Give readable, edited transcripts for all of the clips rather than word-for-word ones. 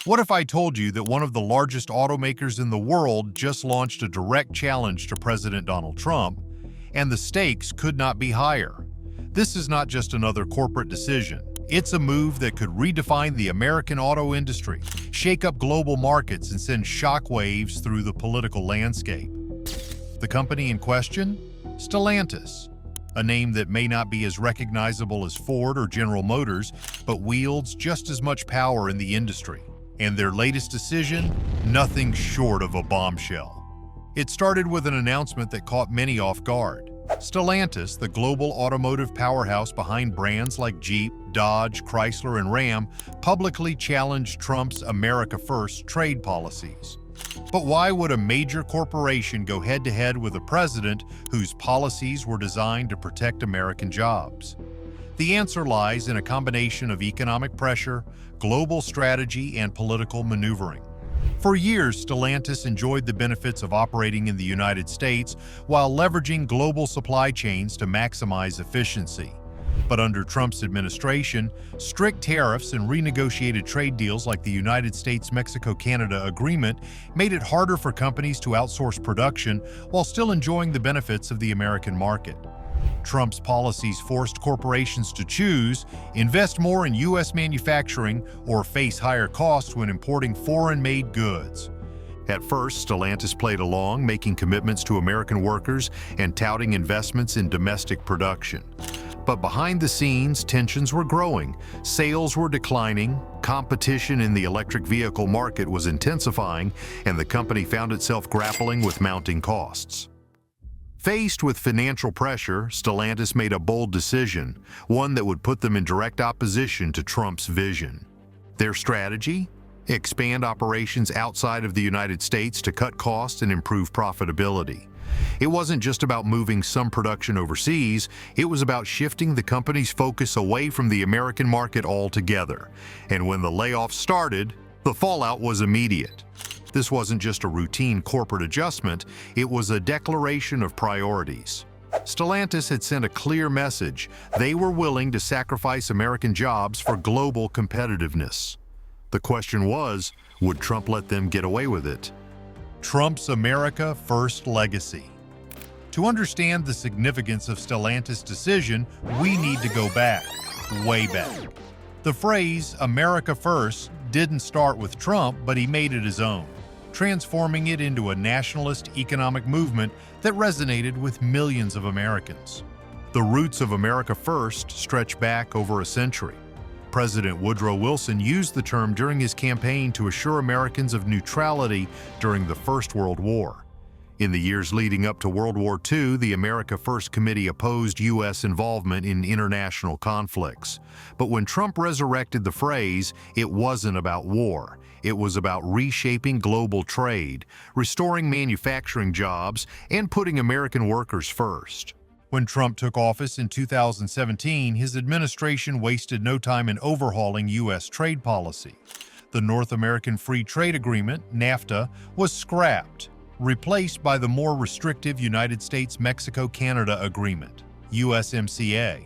What if I told you that one of the largest automakers in the world just launched a direct challenge to President Donald Trump, and the stakes could not be higher? This is not just another corporate decision. It's a move that could redefine the American auto industry, shake up global markets, and send shockwaves through the political landscape. The company in question? Stellantis. A name that may not be as recognizable as Ford or General Motors, but wields just as much power in the industry. And their latest decision? Nothing short of a bombshell. It started with an announcement that caught many off guard. Stellantis, the global automotive powerhouse behind brands like Jeep, Dodge, Chrysler, and Ram, publicly challenged Trump's America First trade policies. But why would a major corporation go head-to-head with a president whose policies were designed to protect American jobs? The answer lies in a combination of economic pressure, global strategy, and political maneuvering. For years, Stellantis enjoyed the benefits of operating in the United States while leveraging global supply chains to maximize efficiency. But under Trump's administration, strict tariffs and renegotiated trade deals like the United States-Mexico-Canada Agreement made it harder for companies to outsource production while still enjoying the benefits of the American market. Trump's policies forced corporations to choose, invest more in U.S. manufacturing, or face higher costs when importing foreign-made goods. At first, Stellantis played along, making commitments to American workers and touting investments in domestic production. But behind the scenes, tensions were growing, sales were declining, competition in the electric vehicle market was intensifying, and the company found itself grappling with mounting costs. Faced with financial pressure, Stellantis made a bold decision, one that would put them in direct opposition to Trump's vision. Their strategy? Expand operations outside of the United States to cut costs and improve profitability. It wasn't just about moving some production overseas, it was about shifting the company's focus away from the American market altogether. And when the layoffs started, the fallout was immediate. This wasn't just a routine corporate adjustment, it was a declaration of priorities. Stellantis had sent a clear message. They were willing to sacrifice American jobs for global competitiveness. The question was, would Trump let them get away with it? Trump's America First legacy. To understand the significance of Stellantis' decision, we need to go back, way back. The phrase America First didn't start with Trump, but he made it his own, transforming it into a nationalist economic movement that resonated with millions of Americans. The roots of America First stretch back over a century. President Woodrow Wilson used the term during his campaign to assure Americans of neutrality during the First World War. In the years leading up to World War II, the America First Committee opposed U.S. involvement in international conflicts. But when Trump resurrected the phrase, it wasn't about war. It was about reshaping global trade, restoring manufacturing jobs, and putting American workers first. When Trump took office in 2017, his administration wasted no time in overhauling U.S. trade policy. The North American Free Trade Agreement, NAFTA, was scrapped, replaced by the more restrictive United States-Mexico-Canada Agreement, USMCA.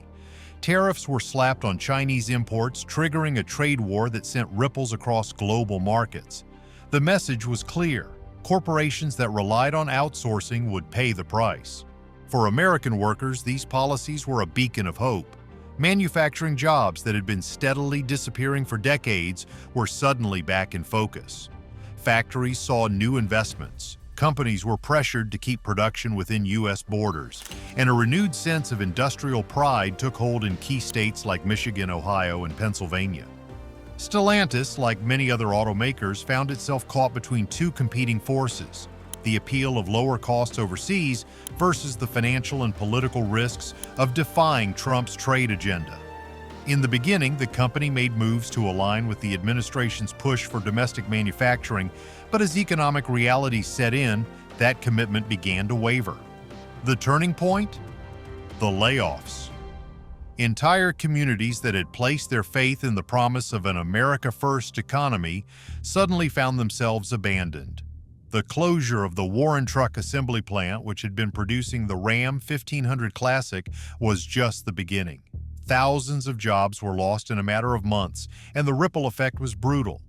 Tariffs were slapped on Chinese imports, triggering a trade war that sent ripples across global markets. The message was clear: corporations that relied on outsourcing would pay the price. For American workers, these policies were a beacon of hope. Manufacturing jobs that had been steadily disappearing for decades were suddenly back in focus. Factories saw new investments. Companies were pressured to keep production within U.S. borders, and a renewed sense of industrial pride took hold in key states like Michigan, Ohio, and Pennsylvania. Stellantis, like many other automakers, found itself caught between two competing forces: the appeal of lower costs overseas versus the financial and political risks of defying Trump's trade agenda. In the beginning, the company made moves to align with the administration's push for domestic manufacturing, but as economic realities set in, that commitment began to waver. The turning point? The layoffs. Entire communities that had placed their faith in the promise of an America First economy suddenly found themselves abandoned. The closure of the Warren Truck Assembly Plant, which had been producing the Ram 1500 Classic, was just the beginning. Thousands of jobs were lost in a matter of months, and the ripple effect was brutal.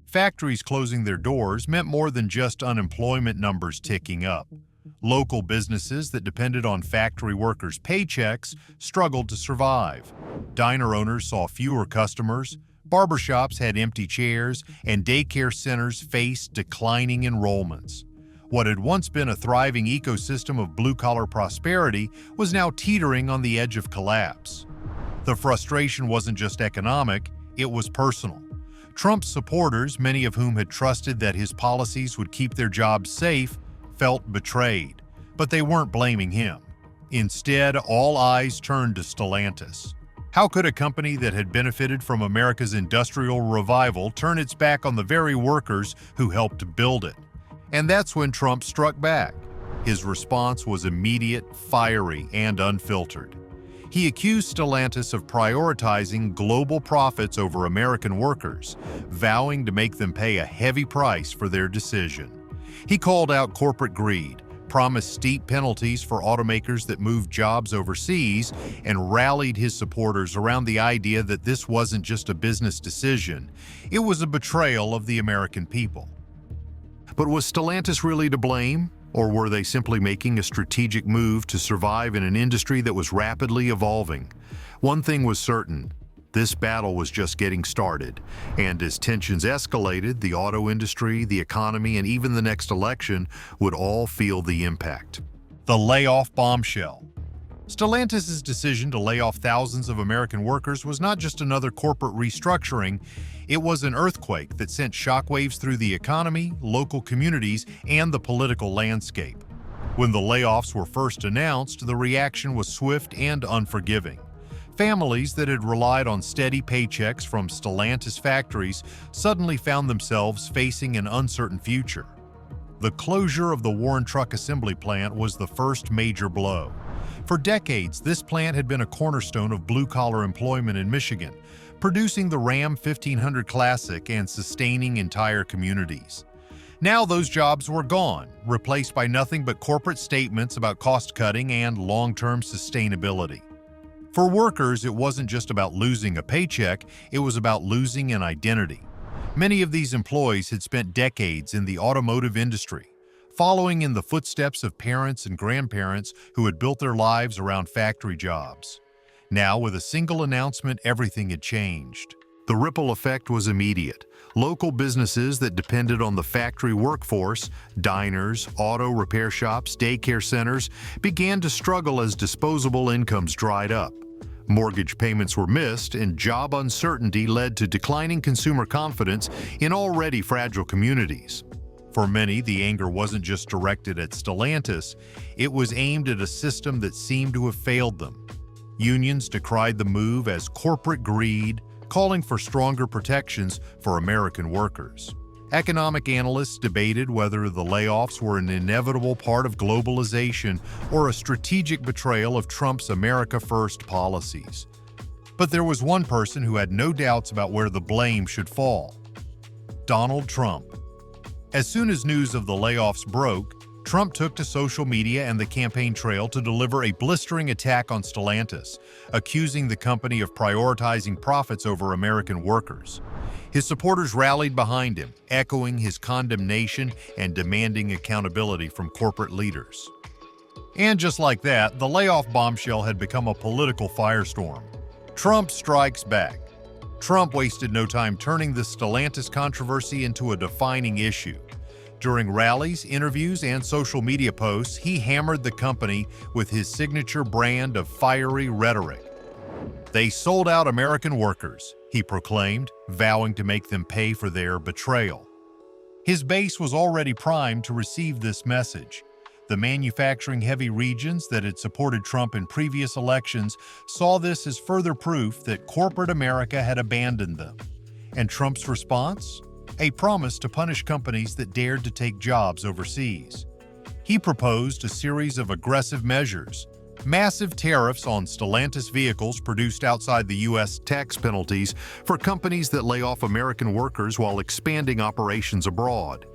Factories closing their doors meant more than just unemployment numbers ticking up. Local businesses that depended on factory workers' paychecks struggled to survive. Diner owners saw fewer customers, barbershops had empty chairs, and daycare centers faced declining enrollments. What had once been a thriving ecosystem of blue-collar prosperity was now teetering on the edge of collapse. The frustration wasn't just economic, it was personal. Trump's supporters, many of whom had trusted that his policies would keep their jobs safe, felt betrayed, but they weren't blaming him. Instead, all eyes turned to Stellantis. How could a company that had benefited from America's industrial revival turn its back on the very workers who helped build it? And that's when Trump struck back. His response was immediate, fiery, and unfiltered. He accused Stellantis of prioritizing global profits over American workers, vowing to make them pay a heavy price for their decision. He called out corporate greed, promised steep penalties for automakers that moved jobs overseas, and rallied his supporters around the idea that this wasn't just a business decision, it was a betrayal of the American people. But was Stellantis really to blame? Or were they simply making a strategic move to survive in an industry that was rapidly evolving? One thing was certain: this battle was just getting started, and as tensions escalated, the auto industry, the economy, and even the next election would all feel the impact. The layoff bombshell. Stellantis' decision to lay off thousands of American workers was not just another corporate restructuring, it was an earthquake that sent shockwaves through the economy, local communities, and the political landscape. When the layoffs were first announced, the reaction was swift and unforgiving. Families that had relied on steady paychecks from Stellantis factories suddenly found themselves facing an uncertain future. The closure of the Warren Truck Assembly plant was the first major blow. For decades, this plant had been a cornerstone of blue-collar employment in Michigan, producing the Ram 1500 Classic and sustaining entire communities. Now those jobs were gone, replaced by nothing but corporate statements about cost-cutting and long-term sustainability. For workers, it wasn't just about losing a paycheck, it was about losing an identity. Many of these employees had spent decades in the automotive industry, following in the footsteps of parents and grandparents who had built their lives around factory jobs. Now, with a single announcement, everything had changed. The ripple effect was immediate. Local businesses that depended on the factory workforce, diners, auto repair shops, daycare centers, began to struggle as disposable incomes dried up. Mortgage payments were missed, and job uncertainty led to declining consumer confidence in already fragile communities. For many, the anger wasn't just directed at Stellantis, it was aimed at a system that seemed to have failed them. Unions decried the move as corporate greed, calling for stronger protections for American workers. Economic analysts debated whether the layoffs were an inevitable part of globalization or a strategic betrayal of Trump's America First policies. But there was one person who had no doubts about where the blame should fall: Donald Trump. As soon as news of the layoffs broke, Trump took to social media and the campaign trail to deliver a blistering attack on Stellantis, accusing the company of prioritizing profits over American workers. His supporters rallied behind him, echoing his condemnation and demanding accountability from corporate leaders. And just like that, the layoff bombshell had become a political firestorm. Trump strikes back. Trump wasted no time turning the Stellantis controversy into a defining issue. During rallies, interviews, and social media posts, he hammered the company with his signature brand of fiery rhetoric. "They sold out American workers," he proclaimed, vowing to make them pay for their betrayal. His base was already primed to receive this message. The manufacturing-heavy regions that had supported Trump in previous elections saw this as further proof that corporate America had abandoned them. And Trump's response? A promise to punish companies that dared to take jobs overseas. He proposed a series of aggressive measures: massive tariffs on Stellantis vehicles produced outside the U.S., tax penalties for companies that lay off American workers while expanding operations abroad,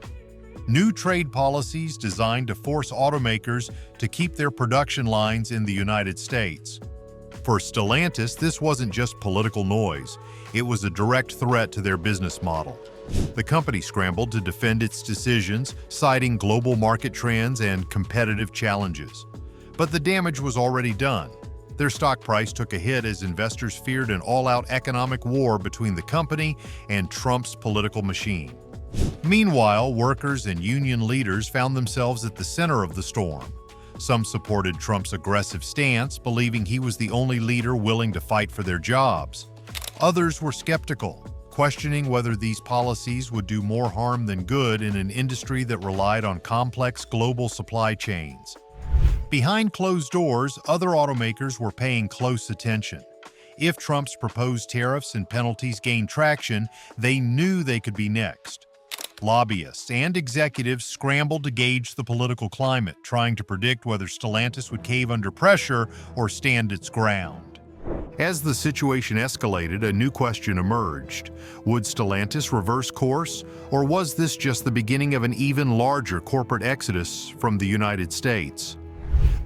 new trade policies designed to force automakers to keep their production lines in the United States. For Stellantis, this wasn't just political noise, it was a direct threat to their business model. The company scrambled to defend its decisions, citing global market trends and competitive challenges. But the damage was already done. Their stock price took a hit as investors feared an all-out economic war between the company and Trump's political machine. Meanwhile, workers and union leaders found themselves at the center of the storm. Some supported Trump's aggressive stance, believing he was the only leader willing to fight for their jobs. Others were skeptical, questioning whether these policies would do more harm than good in an industry that relied on complex global supply chains. Behind closed doors, other automakers were paying close attention. If Trump's proposed tariffs and penalties gained traction, they knew they could be next. Lobbyists and executives scrambled to gauge the political climate, trying to predict whether Stellantis would cave under pressure or stand its ground. As the situation escalated, a new question emerged. Would Stellantis reverse course, or was this just the beginning of an even larger corporate exodus from the United States?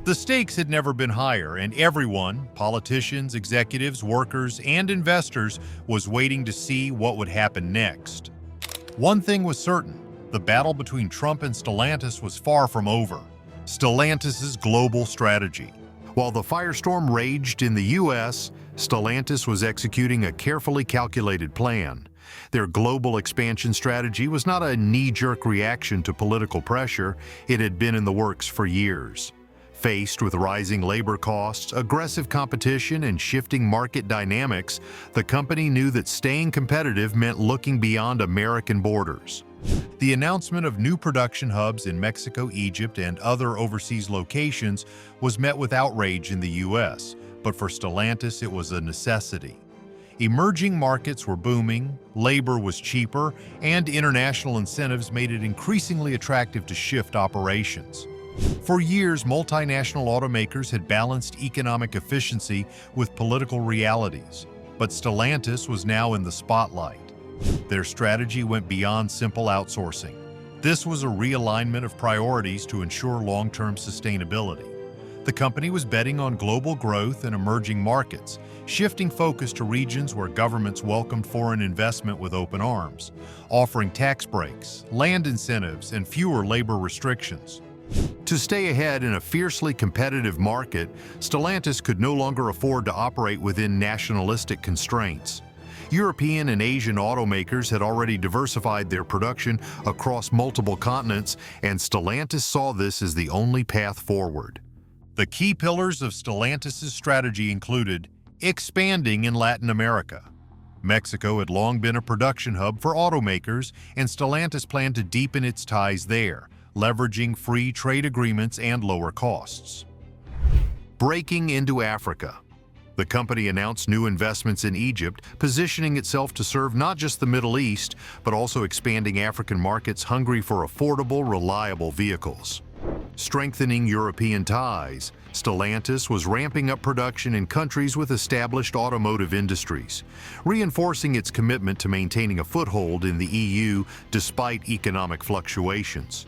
The stakes had never been higher, and everyone, politicians, executives, workers, and investors, was waiting to see what would happen next. One thing was certain: the battle between Trump and Stellantis was far from over. Stellantis's global strategy. While the firestorm raged in the U.S., Stellantis was executing a carefully calculated plan. Their global expansion strategy was not a knee-jerk reaction to political pressure. It had been in the works for years. Faced with rising labor costs, aggressive competition, and shifting market dynamics, the company knew that staying competitive meant looking beyond American borders. The announcement of new production hubs in Mexico, Egypt, and other overseas locations was met with outrage in the U.S., but for Stellantis it was a necessity. Emerging markets were booming, labor was cheaper, and international incentives made it increasingly attractive to shift operations. For years, multinational automakers had balanced economic efficiency with political realities, but Stellantis was now in the spotlight. Their strategy went beyond simple outsourcing. This was a realignment of priorities to ensure long-term sustainability. The company was betting on global growth and emerging markets, shifting focus to regions where governments welcomed foreign investment with open arms, offering tax breaks, land incentives, and fewer labor restrictions. To stay ahead in a fiercely competitive market, Stellantis could no longer afford to operate within nationalistic constraints. European and Asian automakers had already diversified their production across multiple continents, and Stellantis saw this as the only path forward. The key pillars of Stellantis' strategy included expanding in Latin America. Mexico had long been a production hub for automakers, and Stellantis planned to deepen its ties there, leveraging free trade agreements and lower costs. Breaking into Africa. The company announced new investments in Egypt, positioning itself to serve not just the Middle East, but also expanding African markets hungry for affordable, reliable vehicles. Strengthening European ties. Stellantis was ramping up production in countries with established automotive industries, reinforcing its commitment to maintaining a foothold in the EU despite economic fluctuations.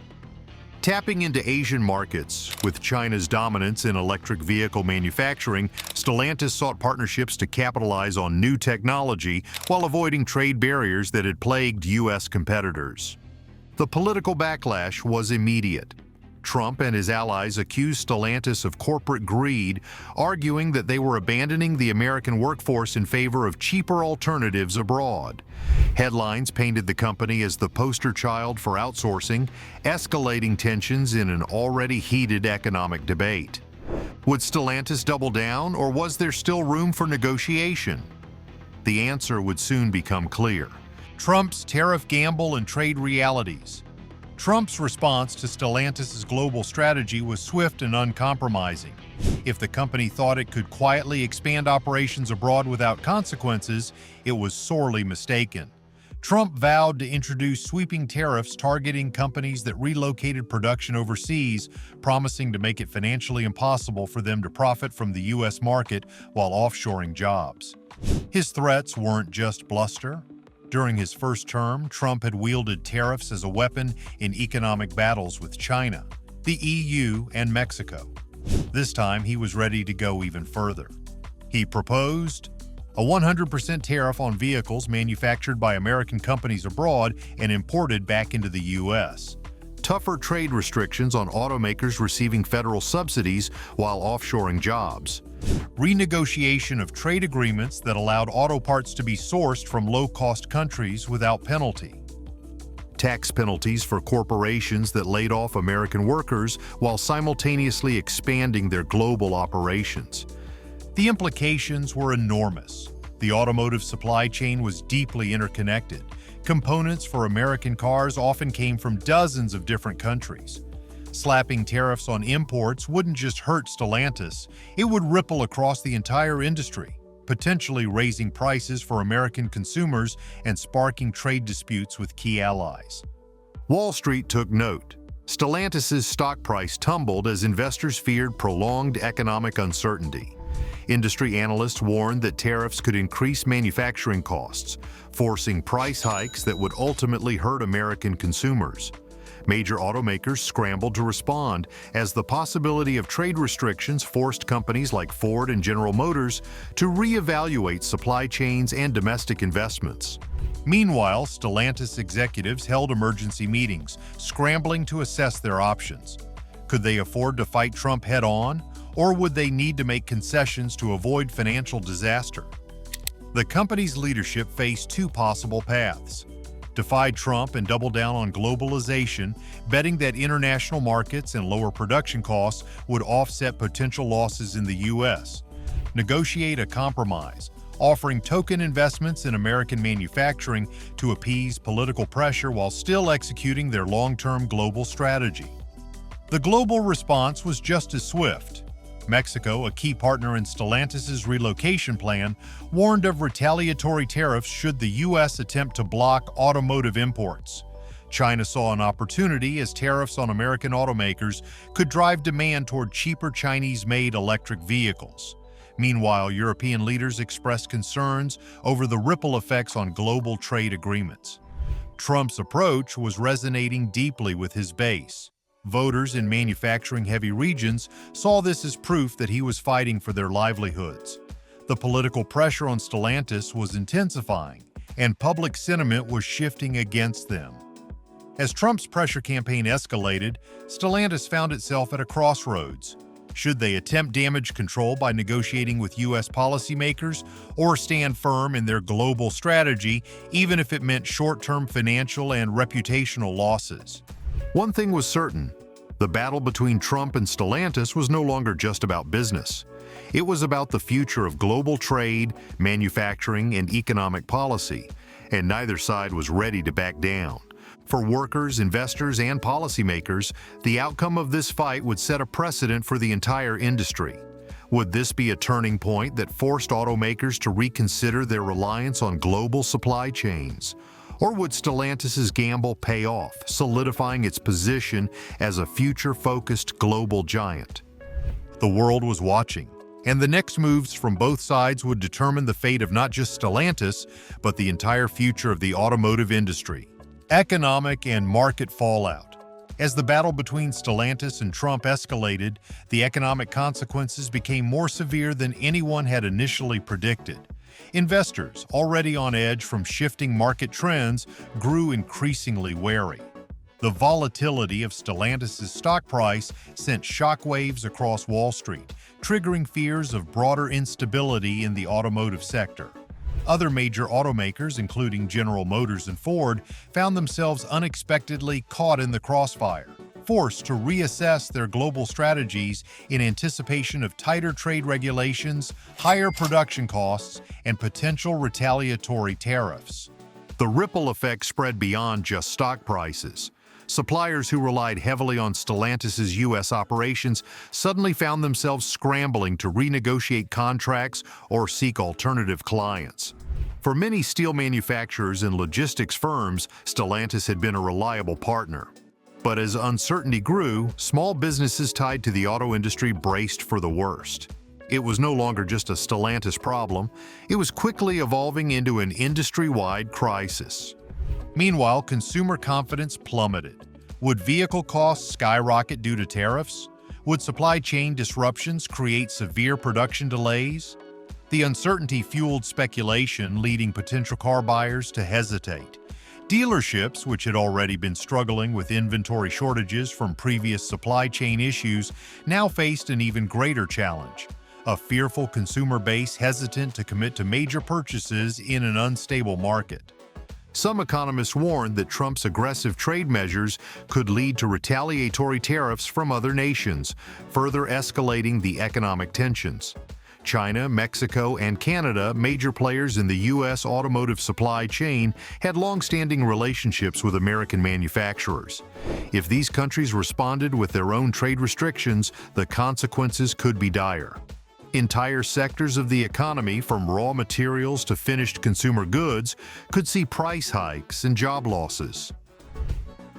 Tapping into Asian markets. With China's dominance in electric vehicle manufacturing, Stellantis sought partnerships to capitalize on new technology while avoiding trade barriers that had plagued U.S. competitors. The political backlash was immediate. Trump and his allies accused Stellantis of corporate greed, arguing that they were abandoning the American workforce in favor of cheaper alternatives abroad. Headlines painted the company as the poster child for outsourcing, escalating tensions in an already heated economic debate. Would Stellantis double down, or was there still room for negotiation? The answer would soon become clear. Trump's tariff gamble and trade realities. Trump's response to Stellantis' global strategy was swift and uncompromising. If the company thought it could quietly expand operations abroad without consequences, it was sorely mistaken. Trump vowed to introduce sweeping tariffs targeting companies that relocated production overseas, promising to make it financially impossible for them to profit from the U.S. market while offshoring jobs. His threats weren't just bluster. During his first term, Trump had wielded tariffs as a weapon in economic battles with China, the EU, and Mexico. This time, he was ready to go even further. He proposed a 100% tariff on vehicles manufactured by American companies abroad and imported back into the U.S. Tougher trade restrictions on automakers receiving federal subsidies while offshoring jobs. Renegotiation of trade agreements that allowed auto parts to be sourced from low-cost countries without penalty. Tax penalties for corporations that laid off American workers while simultaneously expanding their global operations. The implications were enormous. The automotive supply chain was deeply interconnected. Components for American cars often came from dozens of different countries. Slapping tariffs on imports wouldn't just hurt Stellantis, it would ripple across the entire industry, potentially raising prices for American consumers and sparking trade disputes with key allies. Wall Street took note. Stellantis' stock price tumbled as investors feared prolonged economic uncertainty. Industry analysts warned that tariffs could increase manufacturing costs, forcing price hikes that would ultimately hurt American consumers. Major automakers scrambled to respond as the possibility of trade restrictions forced companies like Ford and General Motors to reevaluate supply chains and domestic investments. Meanwhile, Stellantis executives held emergency meetings, scrambling to assess their options. Could they afford to fight Trump head-on, or would they need to make concessions to avoid financial disaster? The company's leadership faced two possible paths: defy Trump and double down on globalization, betting that international markets and lower production costs would offset potential losses in the U.S. Negotiate a compromise, offering token investments in American manufacturing to appease political pressure while still executing their long-term global strategy. The global response was just as swift. Mexico, a key partner in Stellantis' relocation plan, warned of retaliatory tariffs should the U.S. attempt to block automotive imports. China saw an opportunity as tariffs on American automakers could drive demand toward cheaper Chinese-made electric vehicles. Meanwhile, European leaders expressed concerns over the ripple effects on global trade agreements. Trump's approach was resonating deeply with his base. Voters in manufacturing-heavy regions saw this as proof that he was fighting for their livelihoods. The political pressure on Stellantis was intensifying, and public sentiment was shifting against them. As Trump's pressure campaign escalated, Stellantis found itself at a crossroads. Should they attempt damage control by negotiating with U.S. policymakers, or stand firm in their global strategy, even if it meant short-term financial and reputational losses? One thing was certain: the battle between Trump and Stellantis was no longer just about business. It was about the future of global trade, manufacturing, and economic policy, and neither side was ready to back down. For workers, investors, and policymakers, the outcome of this fight would set a precedent for the entire industry. Would this be a turning point that forced automakers to reconsider their reliance on global supply chains? Or would Stellantis' gamble pay off, solidifying its position as a future-focused global giant? The world was watching, and the next moves from both sides would determine the fate of not just Stellantis, but the entire future of the automotive industry. Economic and market fallout. As the battle between Stellantis and Trump escalated, the economic consequences became more severe than anyone had initially predicted. Investors, already on edge from shifting market trends, grew increasingly wary. The volatility of Stellantis' stock price sent shockwaves across Wall Street, triggering fears of broader instability in the automotive sector. Other major automakers, including General Motors and Ford, found themselves unexpectedly caught in the crossfire, forced to reassess their global strategies in anticipation of tighter trade regulations, higher production costs, and potential retaliatory tariffs. The ripple effect spread beyond just stock prices. Suppliers who relied heavily on Stellantis' U.S. operations suddenly found themselves scrambling to renegotiate contracts or seek alternative clients. For many steel manufacturers and logistics firms, Stellantis had been a reliable partner. But as uncertainty grew, small businesses tied to the auto industry braced for the worst. It was no longer just a Stellantis problem, it was quickly evolving into an industry-wide crisis. Meanwhile, consumer confidence plummeted. Would vehicle costs skyrocket due to tariffs? Would supply chain disruptions create severe production delays? The uncertainty fueled speculation, leading potential car buyers to hesitate. Dealerships, which had already been struggling with inventory shortages from previous supply chain issues, now faced an even greater challenge: a fearful consumer base hesitant to commit to major purchases in an unstable market. Some economists warned that Trump's aggressive trade measures could lead to retaliatory tariffs from other nations, further escalating the economic tensions. China, Mexico, and Canada, major players in the U.S. automotive supply chain, had long-standing relationships with American manufacturers. If these countries responded with their own trade restrictions, the consequences could be dire. Entire sectors of the economy, from raw materials to finished consumer goods, could see price hikes and job losses.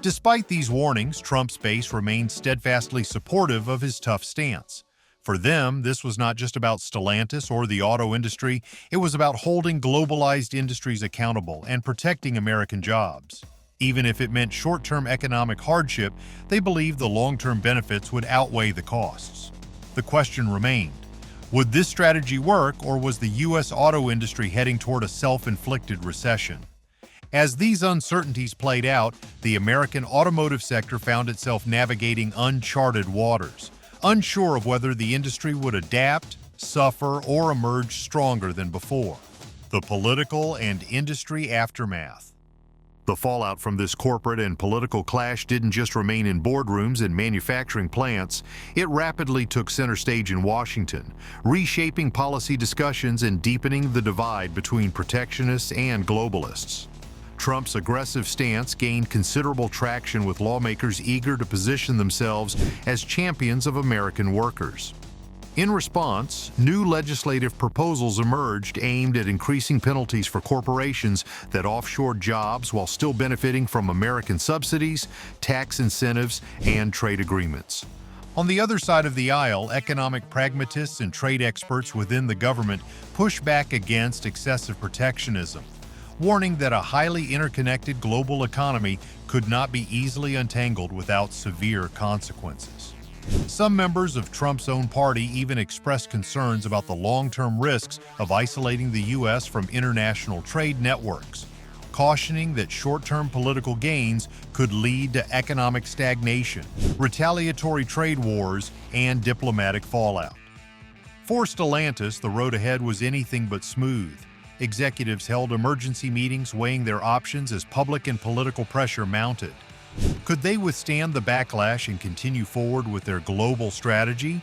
Despite these warnings, Trump's base remained steadfastly supportive of his tough stance. For them, this was not just about Stellantis or the auto industry, it was about holding globalized industries accountable and protecting American jobs. Even if it meant short-term economic hardship, they believed the long-term benefits would outweigh the costs. The question remained: would this strategy work, or was the U.S. auto industry heading toward a self-inflicted recession? As these uncertainties played out, the American automotive sector found itself navigating uncharted waters, unsure of whether the industry would adapt, suffer, or emerge stronger than before. The political and industry aftermath. The fallout from this corporate and political clash didn't just remain in boardrooms and manufacturing plants. It rapidly took center stage in Washington, reshaping policy discussions and deepening the divide between protectionists and globalists. Trump's aggressive stance gained considerable traction, with lawmakers eager to position themselves as champions of American workers. In response, new legislative proposals emerged aimed at increasing penalties for corporations that offshore jobs while still benefiting from American subsidies, tax incentives, and trade agreements. On the other side of the aisle, economic pragmatists and trade experts within the government push back against excessive protectionism, warning that a highly interconnected global economy could not be easily untangled without severe consequences. Some members of Trump's own party even expressed concerns about the long-term risks of isolating the U.S. from international trade networks, cautioning that short-term political gains could lead to economic stagnation, retaliatory trade wars, and diplomatic fallout. For Stellantis, the road ahead was anything but smooth. Executives held emergency meetings weighing their options as public and political pressure mounted. Could they withstand the backlash and continue forward with their global strategy?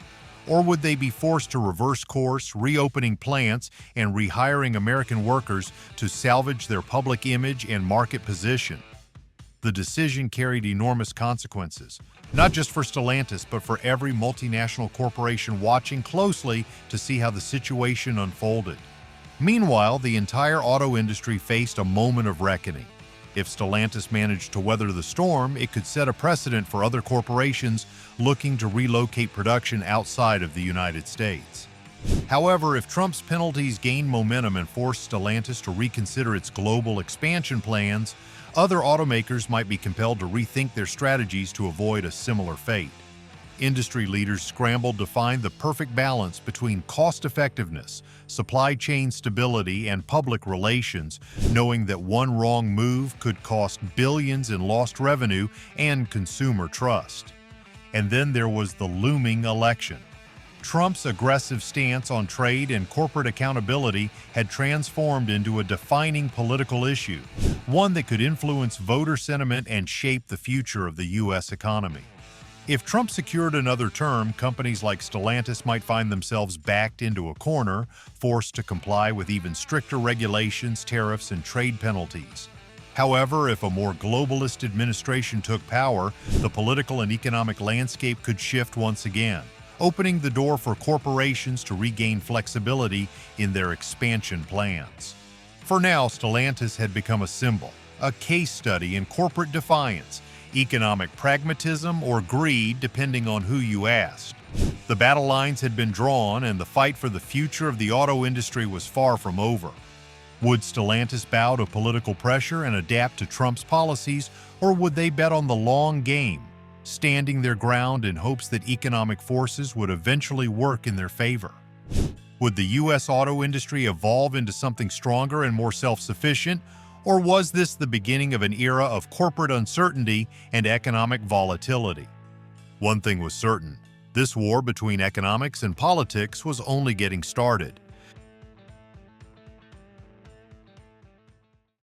Or would they be forced to reverse course, reopening plants and rehiring American workers to salvage their public image and market position? The decision carried enormous consequences, not just for Stellantis, but for every multinational corporation watching closely to see how the situation unfolded. Meanwhile, the entire auto industry faced a moment of reckoning. If Stellantis managed to weather the storm, it could set a precedent for other corporations looking to relocate production outside of the United States. However, if Trump's penalties gained momentum and forced Stellantis to reconsider its global expansion plans, other automakers might be compelled to rethink their strategies to avoid a similar fate. Industry leaders scrambled to find the perfect balance between cost-effectiveness, supply chain stability, and public relations, knowing that one wrong move could cost billions in lost revenue and consumer trust. And then there was the looming election. Trump's aggressive stance on trade and corporate accountability had transformed into a defining political issue, one that could influence voter sentiment and shape the future of the U.S. economy. If Trump secured another term, companies like Stellantis might find themselves backed into a corner, forced to comply with even stricter regulations, tariffs, and trade penalties. However, if a more globalist administration took power, the political and economic landscape could shift once again, opening the door for corporations to regain flexibility in their expansion plans. For now, Stellantis had become a symbol, a case study in corporate defiance, economic pragmatism, or greed, depending on who you asked. The battle lines had been drawn, and the fight for the future of the auto industry was far from over. Would Stellantis bow to political pressure and adapt to Trump's policies, or would they bet on the long game, standing their ground in hopes that economic forces would eventually work in their favor? Would the U.S. auto industry evolve into something stronger and more self-sufficient, or was this the beginning of an era of corporate uncertainty and economic volatility? One thing was certain: this war between economics and politics was only getting started.